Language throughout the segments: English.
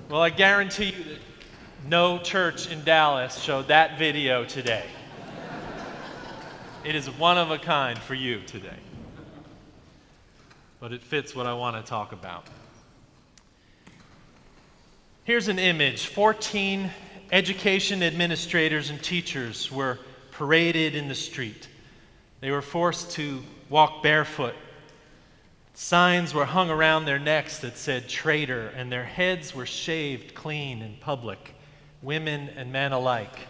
Well, I guarantee you that no church in Dallas showed that video today. It is one of a kind for you today. But it fits what I want to talk about. Here's an image. 14 education administrators and teachers were paraded in the street. They were forced to walk barefoot. Signs were hung around their necks that said traitor, and their heads were shaved clean in public, women and men alike.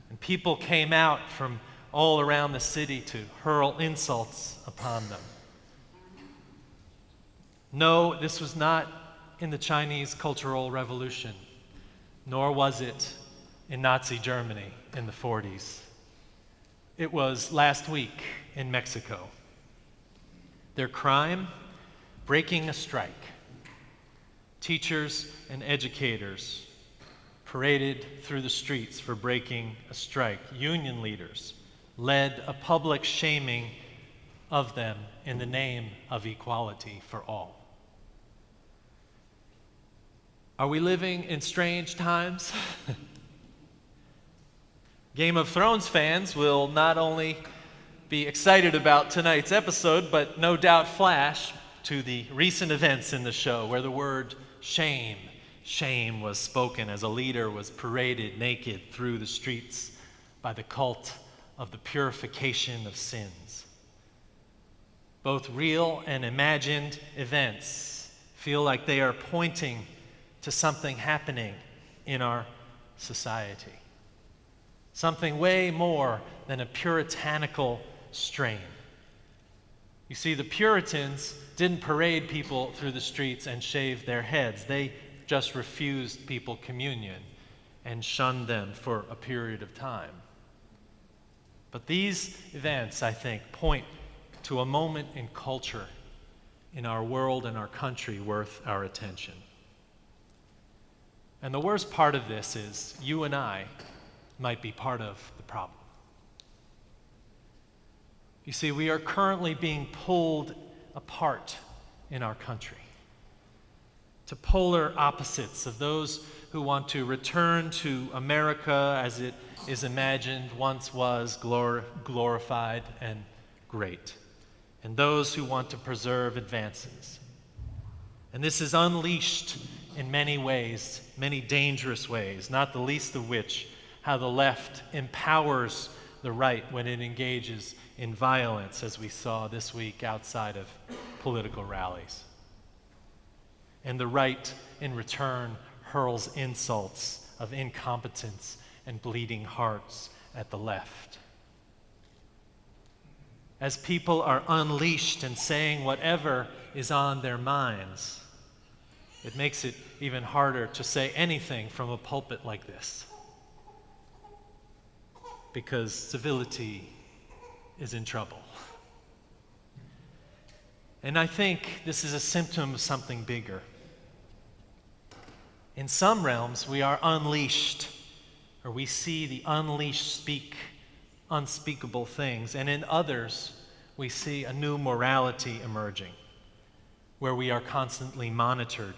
And people came out from all around the city to hurl insults upon them. No, this was not in the Chinese Cultural Revolution, nor was it in Nazi Germany in the 40s. It was last week in Mexico. Their crime? Breaking a strike. Teachers and educators paraded through the streets for breaking a strike. Union leaders led a public shaming of them in the name of equality for all. Are we living in strange times? Game of Thrones fans will not only be excited about tonight's episode, but no doubt flash to the recent events in the show where the word shame was spoken as a leader was paraded naked through the streets by the cult of the purification of sins. Both real and imagined events feel like they are pointing to something happening in our society. Something way more than a puritanical strain. You see, the Puritans didn't parade people through the streets and shave their heads. They just refused people communion and shunned them for a period of time. But these events, I think, point to a moment in culture, in our world and our country worth our attention. And the worst part of this is you and I might be part of the problem. You see, we are currently being pulled apart in our country to polar opposites of those who want to return to America as it is imagined once was glorified and great, and those who want to preserve advances. And this is unleashed in many ways, many dangerous ways, not the least of which how the left empowers the right when it engages in violence, as we saw this week outside of political rallies. And the right, in return, hurls insults of incompetence and bleeding hearts at the left. As people are unleashed and saying whatever is on their minds, it makes it even harder to say anything from a pulpit like this, because civility is in trouble. And I think this is a symptom of something bigger. In some realms, we are unleashed, or we see the unleashed speak unspeakable things, and in others, we see a new morality emerging, where we are constantly monitored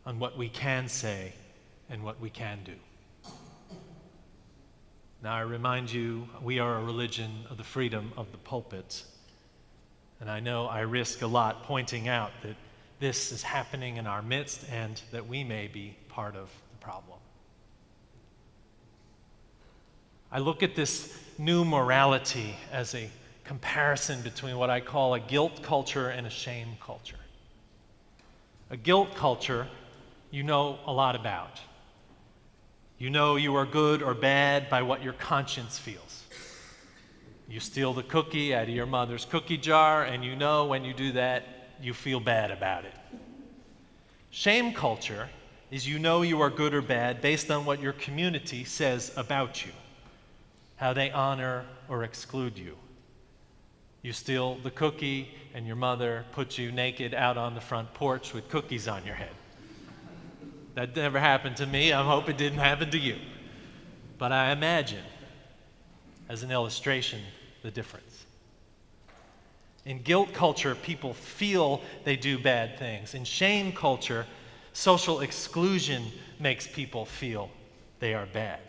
on what we can say and what we can do. Now, I remind you, we are a religion of the freedom of the pulpit. And I know I risk a lot pointing out that this is happening in our midst and that we may be part of the problem. I look at this new morality as a comparison between what I call a guilt culture and a shame culture. A guilt culture, you know a lot about. You know you are good or bad by what your conscience feels. You steal the cookie out of your mother's cookie jar, and you know when you do that, you feel bad about it. Shame culture is you know you are good or bad based on what your community says about you, how they honor or exclude you. You steal the cookie, and your mother puts you naked out on the front porch with cookies on your head. That never happened to me. I hope it didn't happen to you. But I imagine, as an illustration, the difference. In guilt culture, people feel they do bad things. In shame culture, social exclusion makes people feel they are bad.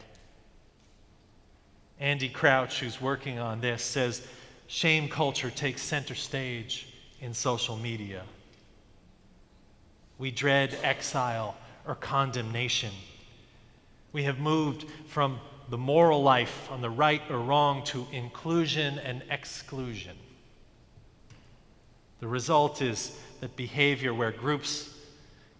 Andy Crouch, who's working on this, says shame culture takes center stage in social media. We dread exile or condemnation. We have moved from the moral life on the right or wrong to inclusion and exclusion. The result is that behavior where groups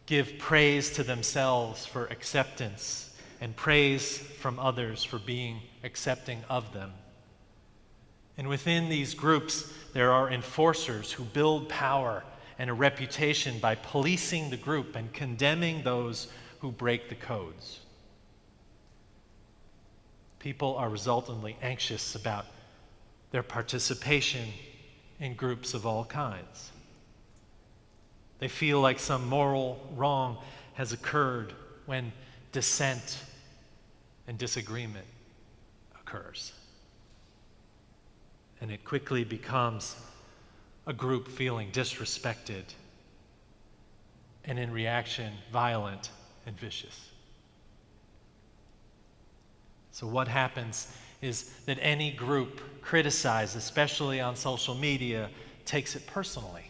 give praise to themselves for acceptance and praise from others for being accepting of them. And within these groups, there are enforcers who build power and a reputation by policing the group and condemning those who break the codes. People are resultantly anxious about their participation in groups of all kinds. They feel like some moral wrong has occurred when dissent and disagreement occurs. And it quickly becomes a group feeling disrespected and in reaction violent and vicious. So what happens is that any group criticized, especially on social media, takes it personally.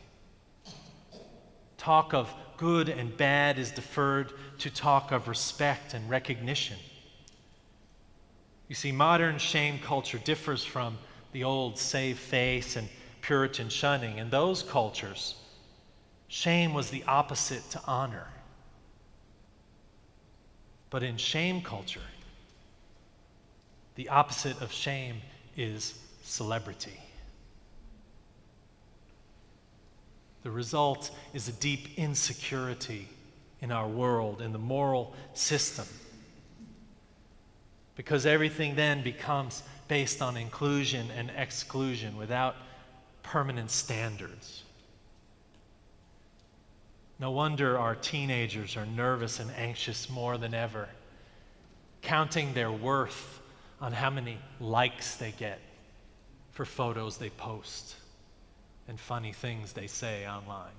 Talk of good and bad is deferred to talk of respect and recognition. You see, modern shame culture differs from the old save face and Puritan shunning. In those cultures, shame was the opposite to honor. But in shame culture, the opposite of shame is celebrity. The result is a deep insecurity in our world, in the moral system. Because everything then becomes based on inclusion and exclusion without permanent standards. No wonder our teenagers are nervous and anxious more than ever, counting their worth on how many likes they get for photos they post and funny things they say online.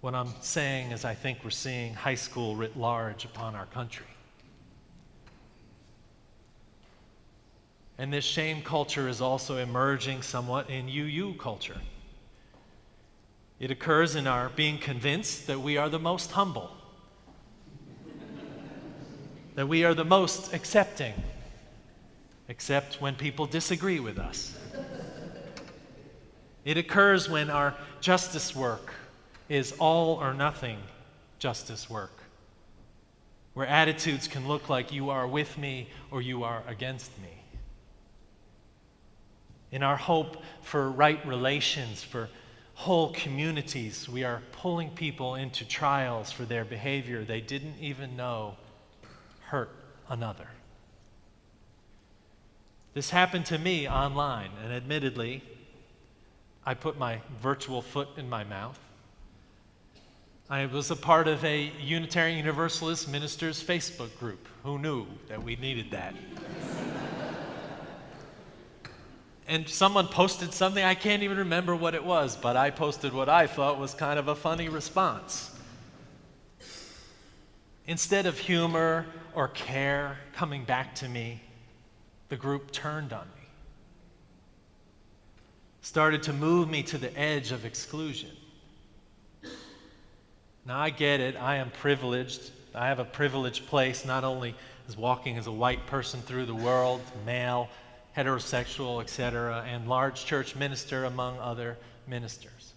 What I'm saying is I think we're seeing high school writ large upon our country. And this shame culture is also emerging somewhat in UU culture. It occurs in our being convinced that we are the most humble, that we are the most accepting, except when people disagree with us. It occurs when our justice work is all or nothing justice work, where attitudes can look like you are with me or you are against me. In our hope for right relations, for whole communities, we are pulling people into trials for their behavior they didn't even know hurt another. This happened to me online, and admittedly, I put my virtual foot in my mouth. I was a part of a Unitarian Universalist ministers Facebook group. Who knew that we needed that? And someone posted something, I can't even remember what it was, but I posted what I thought was kind of a funny response. Instead of humor or care coming back to me, the group turned on me, started to move me to the edge of exclusion. Now I get it, I am privileged. I have a privileged place, not only as walking as a white person through the world, male, heterosexual, etc., and large church minister among other ministers.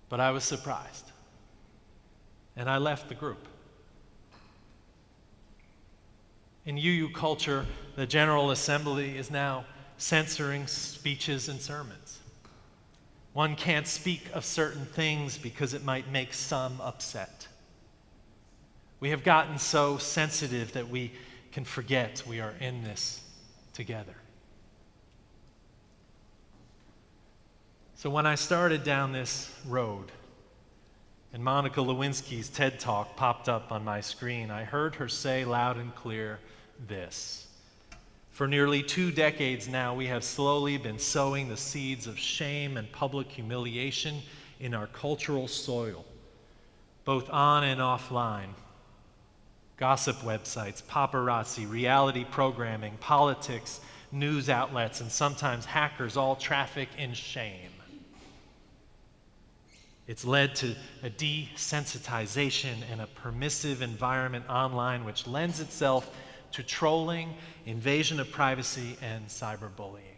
But I was surprised, and I left the group. In UU culture, the General Assembly is now censoring speeches and sermons. One can't speak of certain things because it might make some upset. We have gotten so sensitive that we can forget we are in this together. So when I started down this road, and Monica Lewinsky's TED Talk popped up on my screen, I heard her say loud and clear this: for nearly 2 decades now, we have slowly been sowing the seeds of shame and public humiliation in our cultural soil, both on and offline. Gossip websites, paparazzi, reality programming, politics, news outlets, and sometimes hackers all traffic in shame. It's led to a desensitization and a permissive environment online which lends itself to trolling, invasion of privacy, and cyberbullying.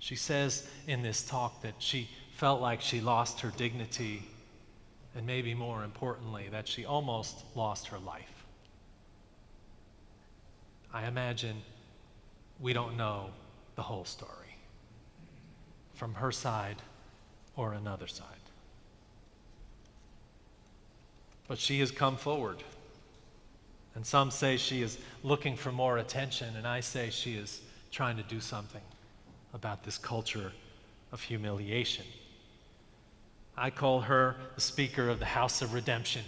She says in this talk that she felt like she lost her dignity, and maybe more importantly, that she almost lost her life. I imagine we don't know the whole story from her side or another side. But she has come forward. And some say she is looking for more attention, and I say she is trying to do something about this culture of humiliation. I call her the speaker of the House of Redemption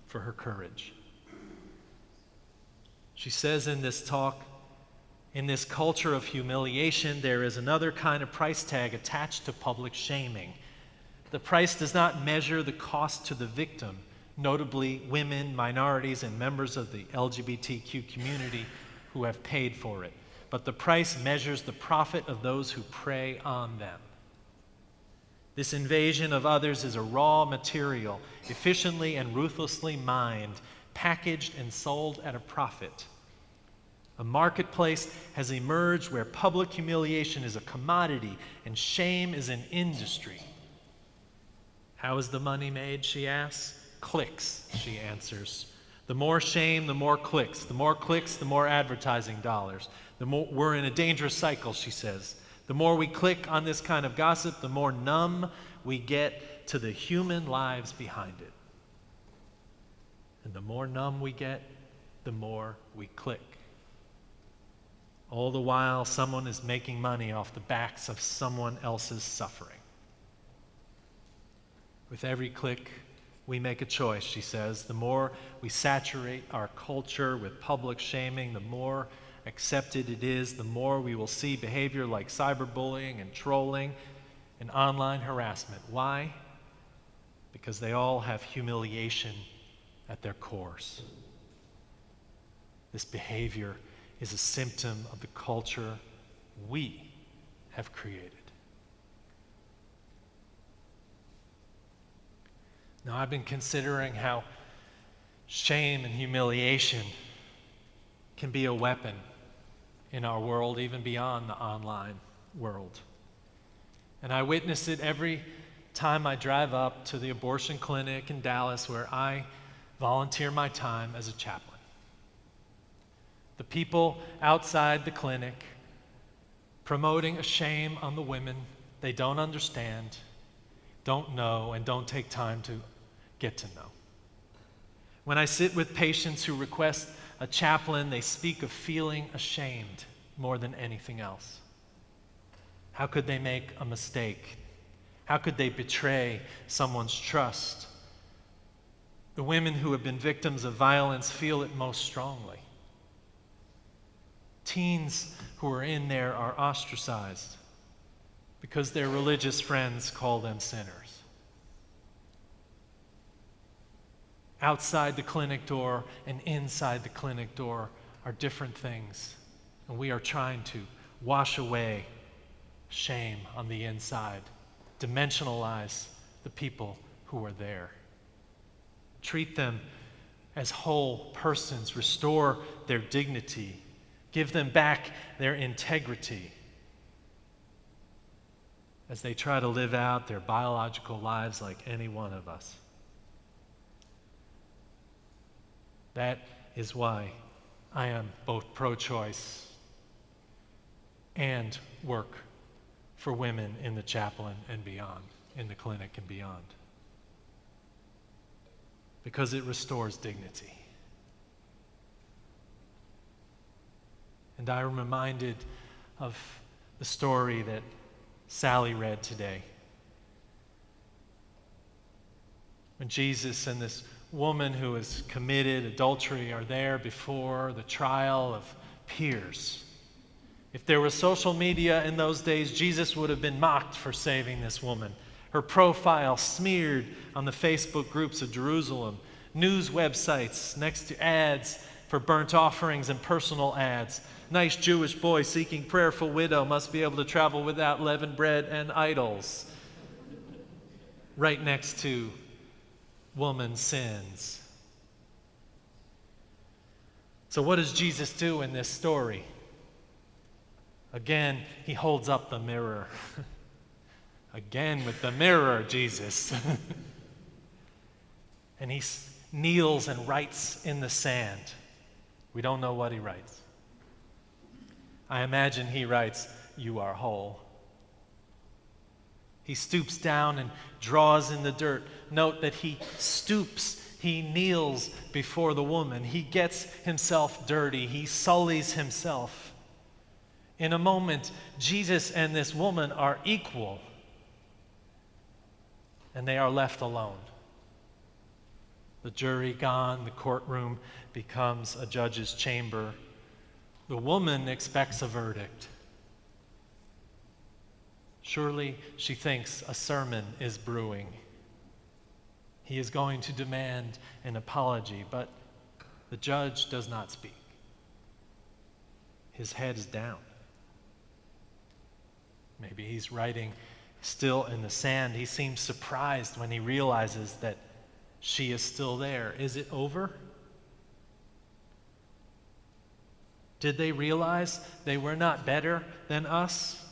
for her courage. She says in this talk, in this culture of humiliation, there is another kind of price tag attached to public shaming. The price does not measure the cost to the victim, notably women, minorities, and members of the LGBTQ community who have paid for it, but the price measures the profit of those who prey on them. This invasion of others is a raw material, efficiently and ruthlessly mined, packaged and sold at a profit. A marketplace has emerged where public humiliation is a commodity and shame is an industry. How is the money made, she asks. Clicks, she answers. The more shame, the more clicks. The more clicks, the more advertising dollars. We're in a dangerous cycle, she says. The more we click on this kind of gossip, the more numb we get to the human lives behind it. And the more numb we get, the more we click. All the while, someone is making money off the backs of someone else's suffering. With every click, we make a choice, she says. The more we saturate our culture with public shaming, the more accepted it is, the more we will see behavior like cyberbullying and trolling and online harassment. Why? Because they all have humiliation at their cores. This behavior is a symptom of the culture we have created. Now, I've been considering how shame and humiliation can be a weapon in our world, even beyond the online world. And I witness it every time I drive up to the abortion clinic in Dallas, where I volunteer my time as a chaplain. The people outside the clinic promoting a shame on the women they don't understand, don't know, and don't take time to get to know. When I sit with patients who request a chaplain, they speak of feeling ashamed more than anything else. How could they make a mistake? How could they betray someone's trust? The women who have been victims of violence feel it most strongly. Teens who are in there are ostracized because their religious friends call them sinners. Outside the clinic door and inside the clinic door are different things, and we are trying to wash away shame on the inside, dimensionalize the people who are there. Treat them as whole persons, restore their dignity, give them back their integrity as they try to live out their biological lives like any one of us. That is why I am both pro-choice and work for women in the chaplain and beyond, in the clinic and beyond. Because it restores dignity. And I am reminded of the story that Sally read today. When Jesus and this woman who has committed adultery are there before the trial of peers. If there was social media in those days, Jesus would have been mocked for saving this woman. Her profile smeared on the Facebook groups of Jerusalem, news websites next to ads for burnt offerings and personal ads. Nice Jewish boy seeking prayerful widow must be able to travel without leavened bread and idols. Right next to woman sins. So what does Jesus do in this story? Again, he holds up the mirror. Again with the mirror, Jesus. And he kneels and writes in the sand. We don't know what he writes. I imagine he writes, "You are whole." He stoops down and draws in the dirt. Note that he stoops. He kneels before the woman. He gets himself dirty. He sullies himself. In a moment, Jesus and this woman are equal, and they are left alone. The jury gone, the courtroom becomes a judge's chamber. The woman expects a verdict. Surely she thinks a sermon is brewing. He is going to demand an apology, but the judge does not speak. His head is down. Maybe he's writing still in the sand. He seems surprised when he realizes that she is still there. Is it over? Did they realize they were not better than us?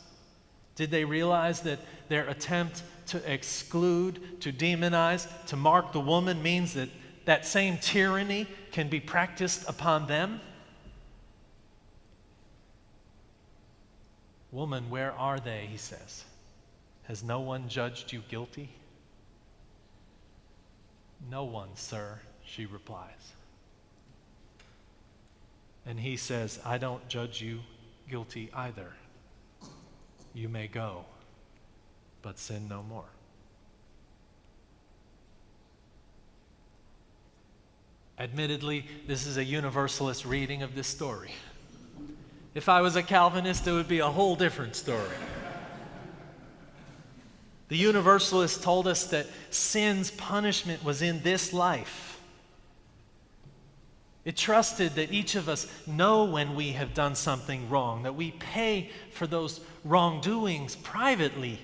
Did they realize that their attempt to exclude, to demonize, to mark the woman means that that same tyranny can be practiced upon them? Woman, where are they, he says. Has no one judged you guilty? No one, sir, she replies. And he says, I don't judge you guilty either. You may go, but sin no more. Admittedly, this is a universalist reading of this story. If I was a Calvinist, it would be a whole different story. The Universalists told us that sin's punishment was in this life. It trusted that each of us know when we have done something wrong, that we pay for those wrongdoings privately,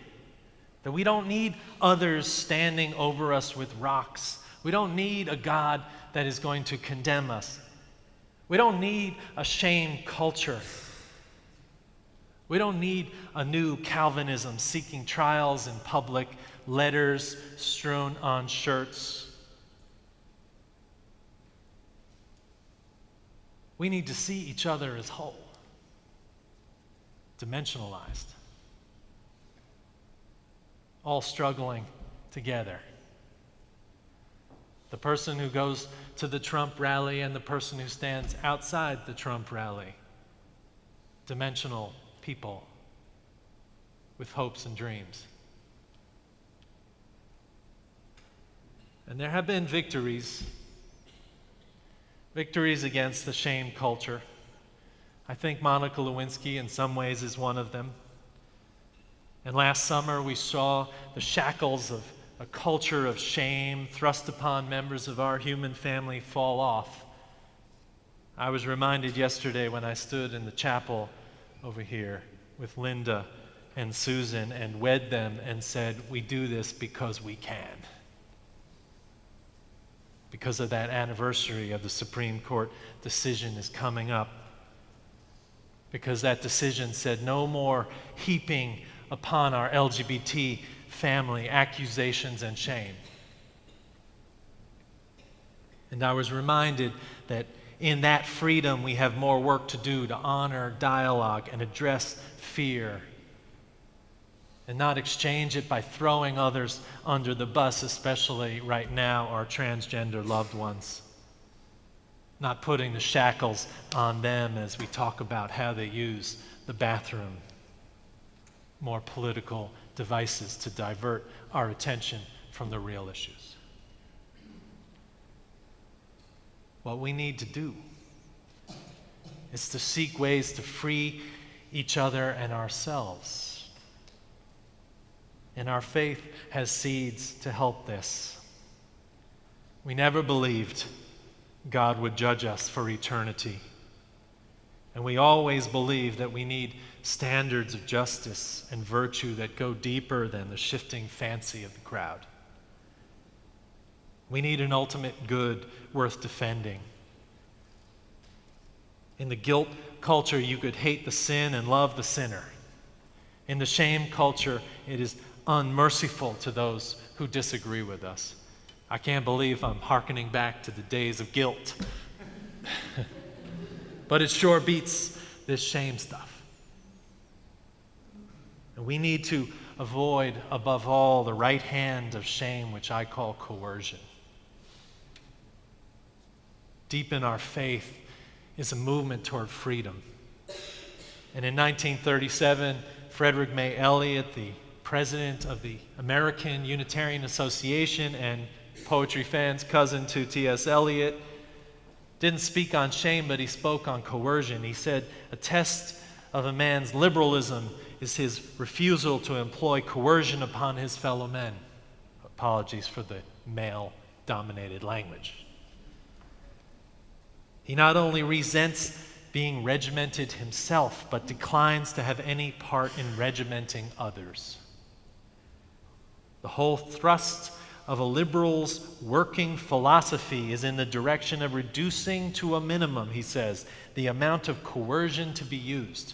that we don't need others standing over us with rocks. We don't need a God that is going to condemn us. We don't need a shame culture. We don't need a new Calvinism seeking trials in public, letters strewn on shirts. We need to see each other as whole, dimensionalized, all struggling together. The person who goes to the Trump rally and the person who stands outside the Trump rally. Dimensional people with hopes and dreams. And there have been victories against the shame culture. I think Monica Lewinsky in some ways is one of them. And last summer we saw the shackles of a culture of shame thrust upon members of our human family fall off. I was reminded yesterday when I stood in the chapel over here with Linda and Susan and wed them and said, we do this because we can. Because of that anniversary of the Supreme Court decision is coming up. Because that decision said no more heaping upon our LGBT family accusations and shame. And I was reminded that in that freedom, we have more work to do to honor dialogue and address fear and not exchange it by throwing others under the bus, especially right now, our transgender loved ones. Not putting the shackles on them as we talk about how they use the bathroom. More political devices to divert our attention from the real issues. What we need to do is to seek ways to free each other and ourselves. And our faith has seeds to help this. We never believed God would judge us for eternity. And we always believe that we need standards of justice and virtue that go deeper than the shifting fancy of the crowd. We need an ultimate good worth defending. In the guilt culture, you could hate the sin and love the sinner. In the shame culture, it is unmerciful to those who disagree with us. I can't believe I'm hearkening back to the days of guilt. But it sure beats this shame stuff. And we need to avoid, above all, the right hand of shame, which I call coercion. Deep in our faith is a movement toward freedom. And in 1937, Frederick May Elliott, the president of the American Unitarian Association and poetry fans' cousin to T.S. Eliot, didn't speak on shame, but he spoke on coercion. He said, a test of a man's liberalism is his refusal to employ coercion upon his fellow men. Apologies for the male-dominated language. He not only resents being regimented himself, but declines to have any part in regimenting others. The whole thrust of a liberal's working philosophy is in the direction of reducing to a minimum, he says, the amount of coercion to be used.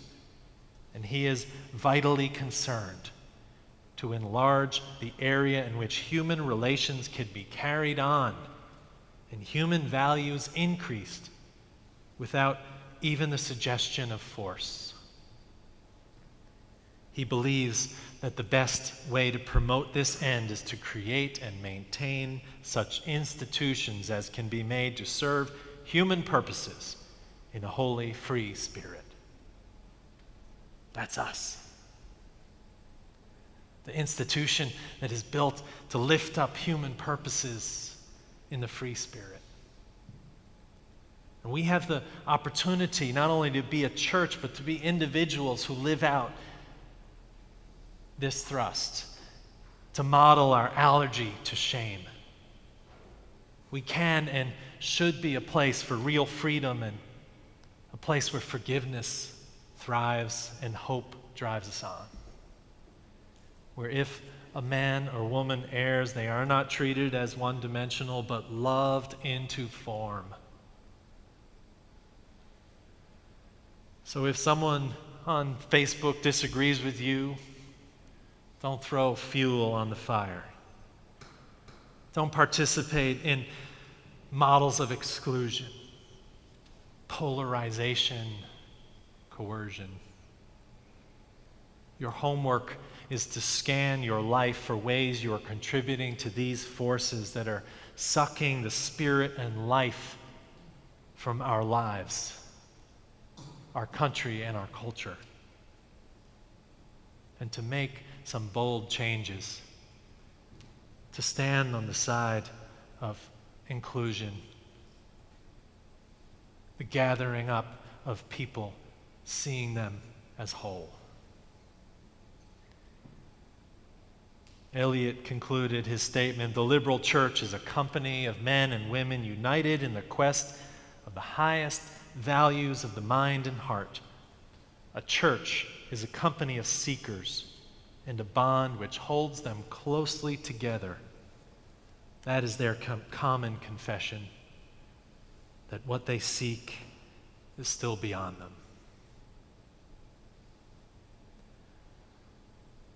And he is vitally concerned to enlarge the area in which human relations can be carried on and human values increased without even the suggestion of force. He believes that the best way to promote this end is to create and maintain such institutions as can be made to serve human purposes in a holy, free spirit. That's us. The institution that is built to lift up human purposes in the free spirit. And we have the opportunity not only to be a church, but to be individuals who live out this thrust, to model our allergy to shame. We can and should be a place for real freedom and a place where forgiveness thrives and hope drives us on. Where if a man or woman errs, they are not treated as one-dimensional, but loved into form. So if someone on Facebook disagrees with you, don't throw fuel on the fire. Don't participate in models of exclusion, polarization, coercion. Your homework is to scan your life for ways you are contributing to these forces that are sucking the spirit and life from our lives, our country, and our culture. And to make some bold changes, to stand on the side of inclusion, the gathering up of people, seeing them as whole. Eliot concluded his statement, "The liberal church is a company of men and women united in the quest of the highest values of the mind and heart. A church is a company of seekers and a bond which holds them closely together. That is their common confession, that what they seek is still beyond them."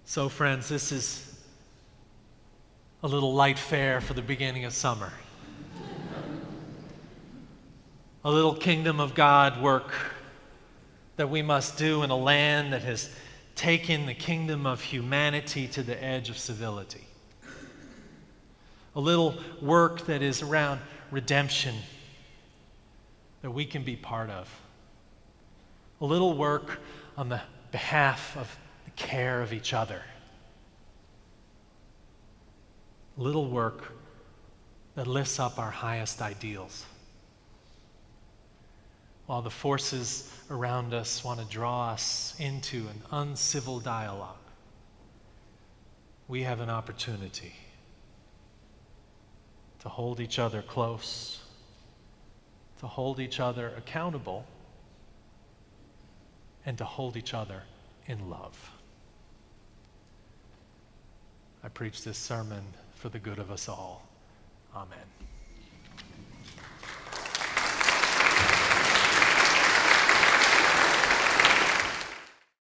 So, friends, this is a little light fare for the beginning of summer. A little kingdom of God work that we must do in a land that has taken the kingdom of humanity to the edge of civility. A little work that is around redemption that we can be part of. A little work on the behalf of the care of each other. A little work that lifts up our highest ideals. while the forces around us want to draw us into an uncivil dialogue, we have an opportunity to hold each other close, to hold each other accountable, and to hold each other in love. I preach this sermon for the good of us all. Amen.